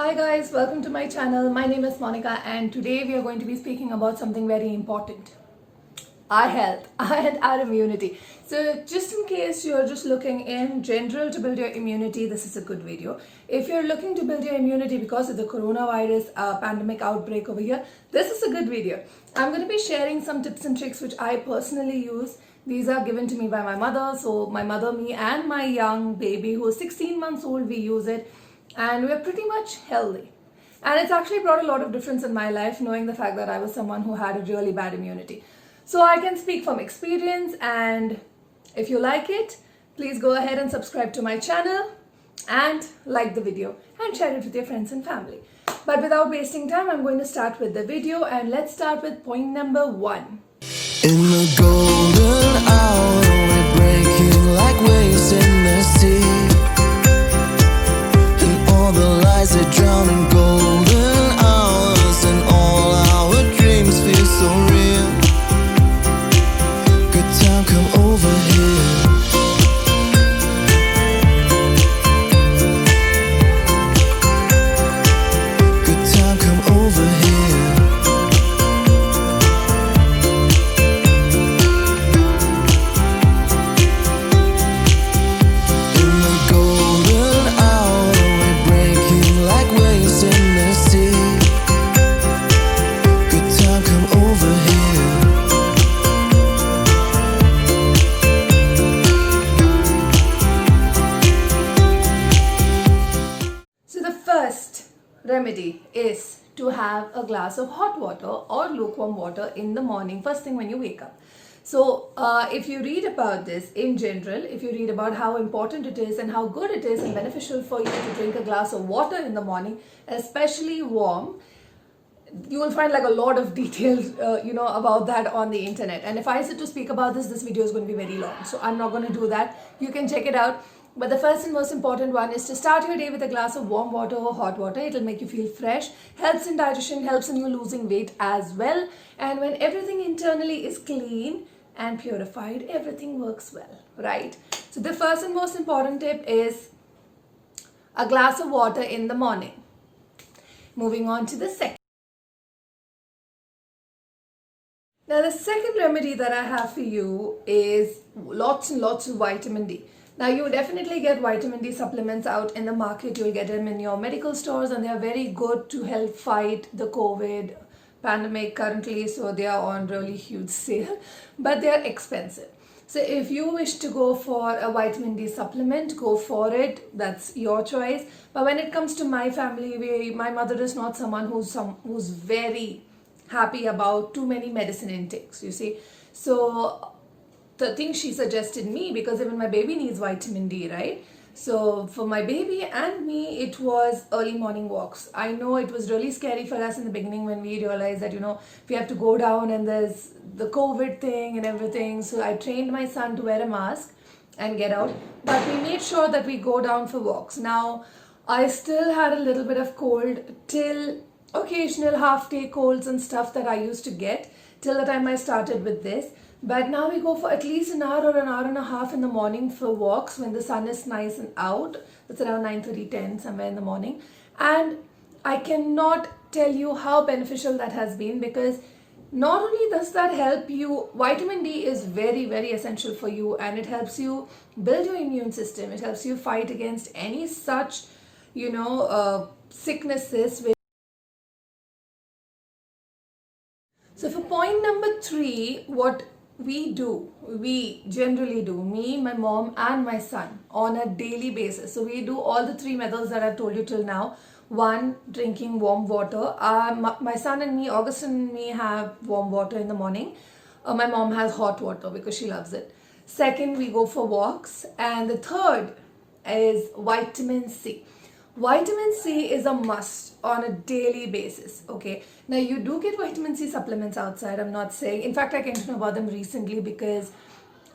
Hi guys, welcome to my channel. My name is Monica and today we are going to be speaking about something very important. Eye health and our immunity. So just in case you're just looking in general to build your immunity, this is a good video. If you're looking to build your immunity because of the coronavirus pandemic outbreak over here, this is a good video. I'm going to be sharing some tips and tricks which I personally use. These are given to me by my mother. So my mother, me and my young baby who is 16 months old, we use it. And we're pretty much healthy. And it's actually brought a lot of difference in my life, knowing the fact that I was someone who had a really bad immunity. So I can speak from experience, and if you like it, please go ahead and subscribe to my channel and like the video and share it with your friends and family. But without wasting time, I'm going to start with the video, and let's start with point number 1. In the golden hour, we're breaking like waves in the sea. All the lies that drown in golden hours, and all our dreams feel so real. Good time, come over here. Good time, come over here. In the golden hour, like waves in the sea. Good time, come over here. So the first remedy is to have a glass of hot water or lukewarm water in the morning, first thing when you wake up. So if you read about this in general, if you read about how important it is and how good it is and beneficial for you to drink a glass of water in the morning, especially warm, you will find like a lot of details about that on the internet. And if I sit to speak about this video is going to be very long, so I'm not going to do that. You can check it out. But the first and most important one is to start your day with a glass of warm water or hot water. It'll make you feel fresh, helps in digestion, helps in you losing weight as well. And when everything internally is clean and purified, everything works well, right? So the first and most important tip is a glass of water in the morning. Moving on to the second. Now the second remedy that I have for you is lots and lots of vitamin D. Now you definitely get vitamin D supplements out in the market. You'll get them in your medical stores, and they are very good to help fight the COVID pandemic currently. So they are on really huge sale, but they are expensive. So if you wish to go for a vitamin D supplement, go for it. That's your choice. But when it comes to my family, my mother is not someone who's very happy about too many medicine intakes, you see. So the thing she suggested me, because even my baby needs vitamin D, right? So for my baby and me, it was early morning walks. I know it was really scary for us in the beginning when we realized that, we have to go down and there's the COVID thing and everything. So I trained my son to wear a mask and get out. But we made sure that we go down for walks. Now, I still had a little bit of cold till occasional half-day colds and stuff that I used to get till the time I started with this. But now we go for at least an hour or an hour and a half in the morning for walks when the sun is nice and out. That's around 9:30, 10 somewhere in the morning. And I cannot tell you how beneficial that has been, because not only does that help you, vitamin D is very, very essential for you, and it helps you build your immune system. It helps you fight against any such, sicknesses. So for point number 3, what we generally do, me, my mom and my son, on a daily basis. So we do all the 3 methods that I've told you till now. 1, drinking warm water. My son and me, August and me, have warm water in the morning. My mom has hot water because she loves it. 2nd, we go for walks. And the 3rd is vitamin C. Vitamin C is a must on a daily basis, okay? Now, you do get vitamin C supplements outside, I'm not saying. In fact, I came to know about them recently because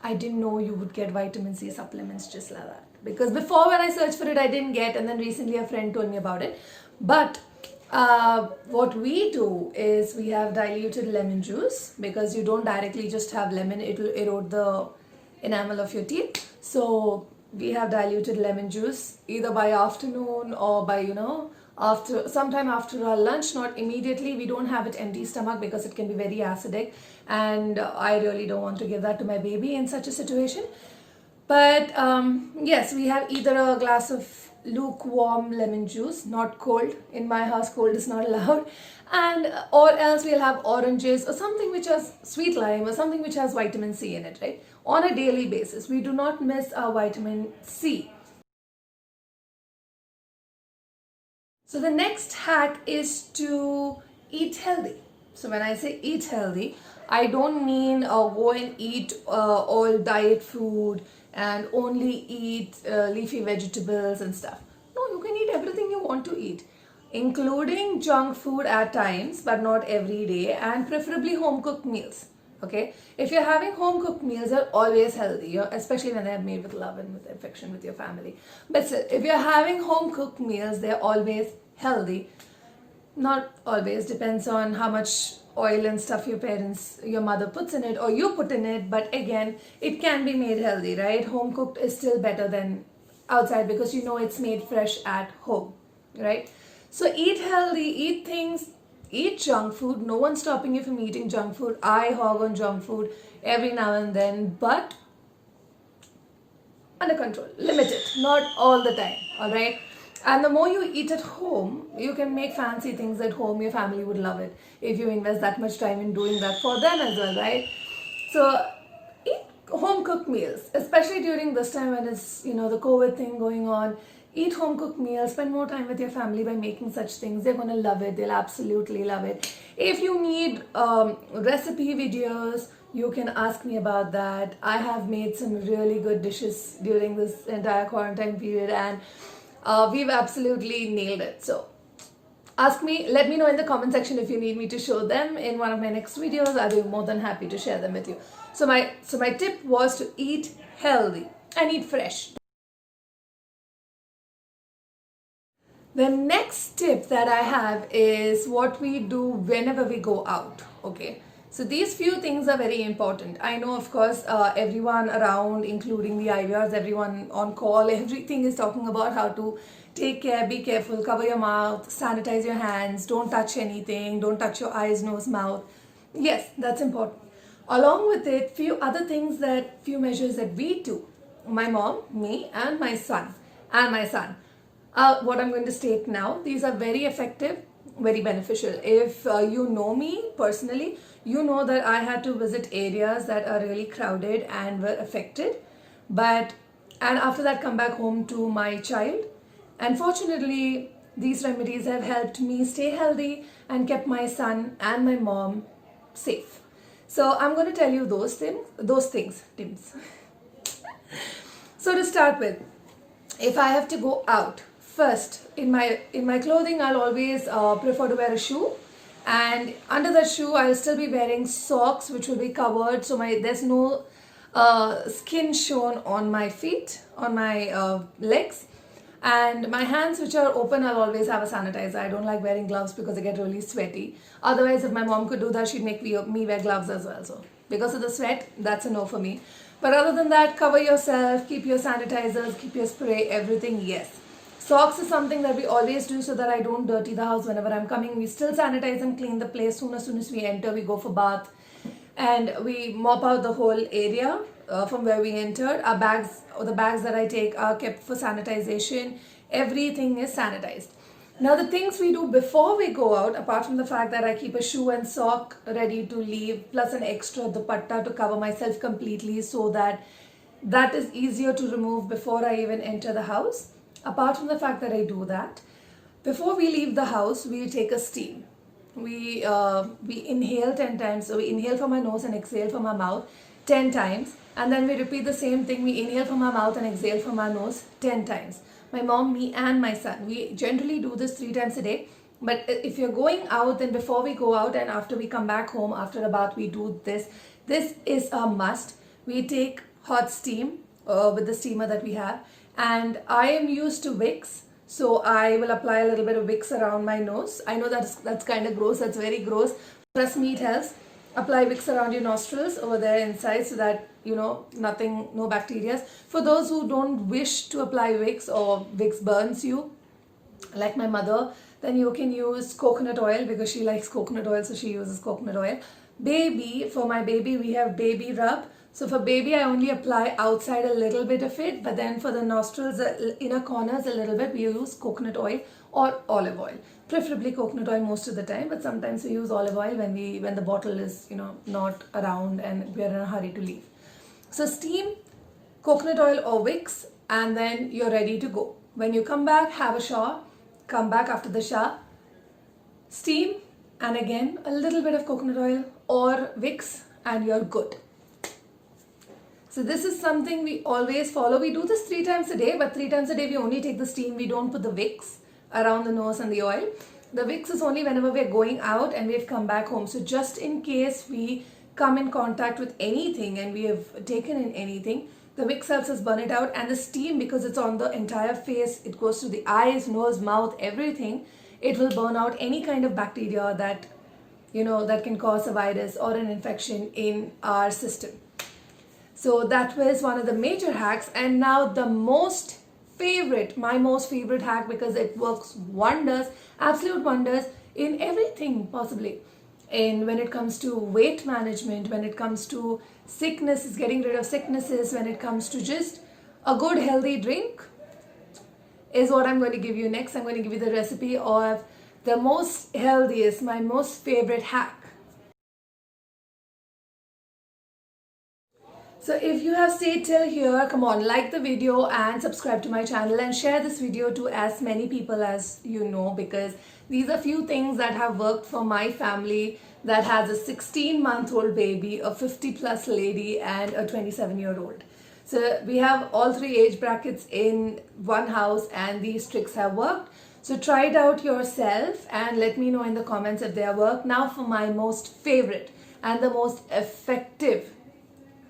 I didn't know you would get vitamin C supplements just like that. Because before, when I searched for it, I didn't get, and then recently a friend told me about it. But what we do is we have diluted lemon juice, because you don't directly just have lemon, it will erode the enamel of your teeth. So we have diluted lemon juice either by afternoon or by sometime after our lunch, not immediately. We don't have it empty stomach because it can be very acidic, and I really don't want to give that to my baby in such a situation. But yes, we have either a glass of lukewarm lemon juice, not cold. In my house, cold is not allowed. And or else we'll have oranges or something which has sweet lime or something which has vitamin C in it, right? On a daily basis. We do not miss our vitamin C. So the next hack is to eat healthy. So when I say eat healthy, I don't mean go and eat all diet food and only eat leafy vegetables and stuff. No, you can eat everything you want to eat, including junk food at times, but not every day, and preferably home cooked meals. Okay, if you're having home cooked meals, they're always healthy, especially when they're made with love and with affection with your family. But still, if you're having home cooked meals, they're always healthy. Not always, depends on how much oil and stuff your mother puts in it or you put in it. But again, it can be made healthy, right? Home cooked is still better than outside because you know it's made fresh at home, right? So eat healthy, eat things, eat junk food. No one's stopping you from eating junk food. I hog on junk food every now and then, but under control, limited, not all the time, all right? And the more you eat at home, you can make fancy things at home. Your family would love it if you invest that much time in doing that for them as well, right? So eat home cooked meals, especially during this time when it's, the COVID thing going on. Eat home cooked meals, spend more time with your family by making such things. They're going to love it. They'll absolutely love it. If you need recipe videos, you can ask me about that. I have made some really good dishes during this entire quarantine period, and we've absolutely nailed it. So ask me, let me know in the comment section if you need me to show them in one of my next videos. I'll be more than happy to share them with you. So my tip was to eat healthy and eat fresh. The next tip that I have is what we do whenever we go out, okay? So these few things are very important. I know, of course, everyone around, including the IVRs, everyone on call, everything is talking about how to take care, be careful, cover your mouth, sanitize your hands, don't touch anything, don't touch your eyes, nose, mouth. Yes, that's important. Along with it, few measures that we do. My mom, me, and my son. What I'm going to state now, these are very effective, very beneficial. If you know me personally, you know that I had to visit areas that are really crowded and were affected, and after that come back home to my child. And fortunately, these remedies have helped me stay healthy and kept my son and my mom safe. So I'm going to tell you those things, Tims. So to start with, if I have to go out, first, in my clothing, I'll always prefer to wear a shoe, and under the shoe, I'll still be wearing socks, which will be covered, so there's no skin shown on my feet, on my legs, and my hands, which are open, I'll always have a sanitizer. I don't like wearing gloves because I get really sweaty. Otherwise, if my mom could do that, she'd make me wear gloves as well. So because of the sweat, that's a no for me. But other than that, cover yourself, keep your sanitizers, keep your spray, everything, yes. Socks is something that we always do so that I don't dirty the house whenever I'm coming. We still sanitize and clean the place. Soon as we enter, we go for bath and we mop out the whole area from where we entered. Our bags, or the bags that I take, are kept for sanitization. Everything is sanitized. Now the things we do before we go out, apart from the fact that I keep a shoe and sock ready to leave, plus an extra dupatta to cover myself completely so that is easier to remove before I even enter the house. Apart from the fact that I do that, before we leave the house, we take a steam. We inhale 10 times. So we inhale from our nose and exhale from our mouth 10 times. And then we repeat the same thing. We inhale from our mouth and exhale from our nose 10 times. My mom, me, and my son. We generally do this 3 times a day. But if you're going out, then before we go out and after we come back home, after a bath, we do this. This is a must. We take hot steam with the steamer that we have. And I am used to Vicks, so I will apply a little bit of Vicks around my nose. I know that's kind of gross, that's very gross. Trust me, it helps. Apply Vicks around your nostrils over there inside so that, nothing, no bacteria. For those who don't wish to apply Vicks or Vicks burns you, like my mother, then you can use coconut oil because she likes coconut oil, so she uses coconut oil. Baby, for my baby, we have baby rub. So for baby, I only apply outside a little bit of it, but then for the nostrils, inner corners a little bit, we use coconut oil or olive oil. Preferably coconut oil most of the time, but sometimes we use olive oil when the bottle is not around and we are in a hurry to leave. So steam, coconut oil or Vicks, and then you're ready to go. When you come back, have a shower, come back after the shower, steam, and again a little bit of coconut oil or Vicks, and you're good. So this is something we always follow. We do this 3 times a day, but 3 times a day we only take the steam. We don't put the Vicks around the nose and the oil. The Vicks is only whenever we're going out and we've come back home. So just in case we come in contact with anything and we have taken in anything, the Vicks helps us burn it out. And the steam, because it's on the entire face, it goes to the eyes, nose, mouth, everything. It will burn out any kind of bacteria that that can cause a virus or an infection in our system. So that was one of the major hacks. And now my most favorite hack, because it works wonders, absolute wonders in everything possibly. And when it comes to weight management, when it comes to sicknesses, getting rid of sicknesses, when it comes to just a good healthy drink, is what I'm going to give you next. I'm going to give you the recipe of the most healthiest, my most favorite hack. So if you have stayed till here, come on, like the video and subscribe to my channel and share this video to as many people as you know, because these are few things that have worked for my family that has a 16-month-old baby, a 50-plus lady, and a 27-year-old. So we have all 3 age brackets in one house, and these tricks have worked. So try it out yourself and let me know in the comments if they have worked. Now for my most favorite and the most effective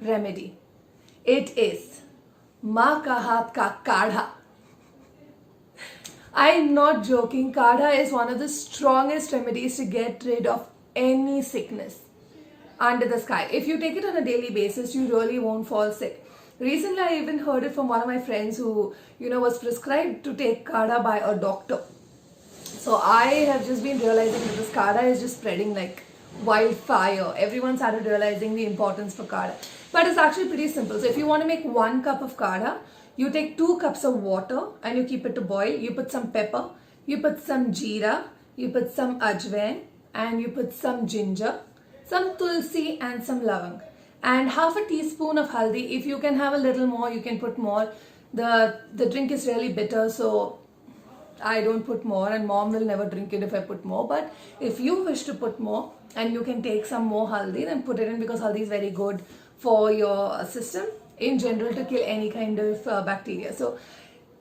remedy. It is maa ka haath ka kadha. I'm not joking. Kadha is one of the strongest remedies to get rid of any sickness under the sky. If you take it on a daily basis, you really won't fall sick. Recently, I even heard it from one of my friends who, was prescribed to take kadha by a doctor. So I have just been realizing that this kadha is just spreading like wildfire. Everyone started realizing the importance for kadha. But it's actually pretty simple. So if you want to make 1 cup of kadha, you take 2 cups of water and you keep it to boil. You put some pepper, you put some jeera, you put some ajwain, and you put some ginger, some tulsi and some lavang, and half a teaspoon of haldi. If you can have a little more, you can put more. The drink is really bitter, so I don't put more, and mom will never drink it if I put more. But if you wish to put more and you can take some more haldi, then put it in, because haldi is very good for your system in general to kill any kind of bacteria. So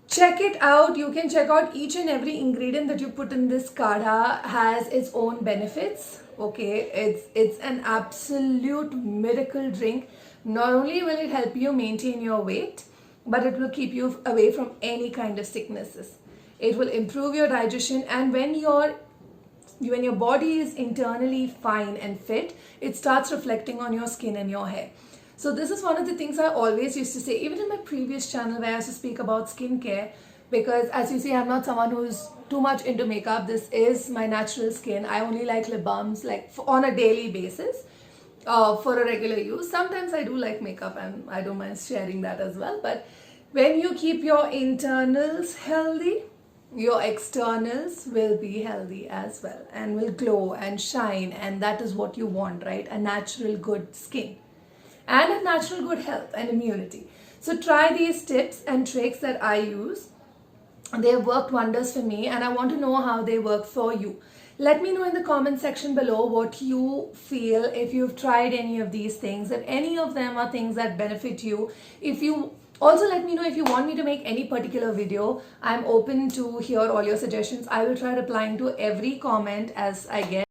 check it out. You can check out each and every ingredient that you put in this kadha has its own benefits. Okay, it's an absolute miracle drink. Not only will it help you maintain your weight, but it will keep you away from any kind of sicknesses. It will improve your digestion, and when your body is internally fine and fit, it starts reflecting on your skin and your hair. So this is one of the things I always used to say, even in my previous channel where I used to speak about skincare, because as you see, I'm not someone who's too much into makeup. This is my natural skin. I only like lip balms on a daily basis for a regular use. Sometimes I do like makeup and I don't mind sharing that as well. But when you keep your internals healthy, your externals will be healthy as well and will glow and shine, and that is what you want, right? A natural good skin and a natural good health and immunity. So try these tips and tricks that I use. They have worked wonders for me, and I want to know how they work for you. Let me know in the comment section below what you feel, if you've tried any of these things, if any of them are things that benefit you. Also, let me know if you want me to make any particular video. I'm open to hear all your suggestions. I will try replying to every comment as I get.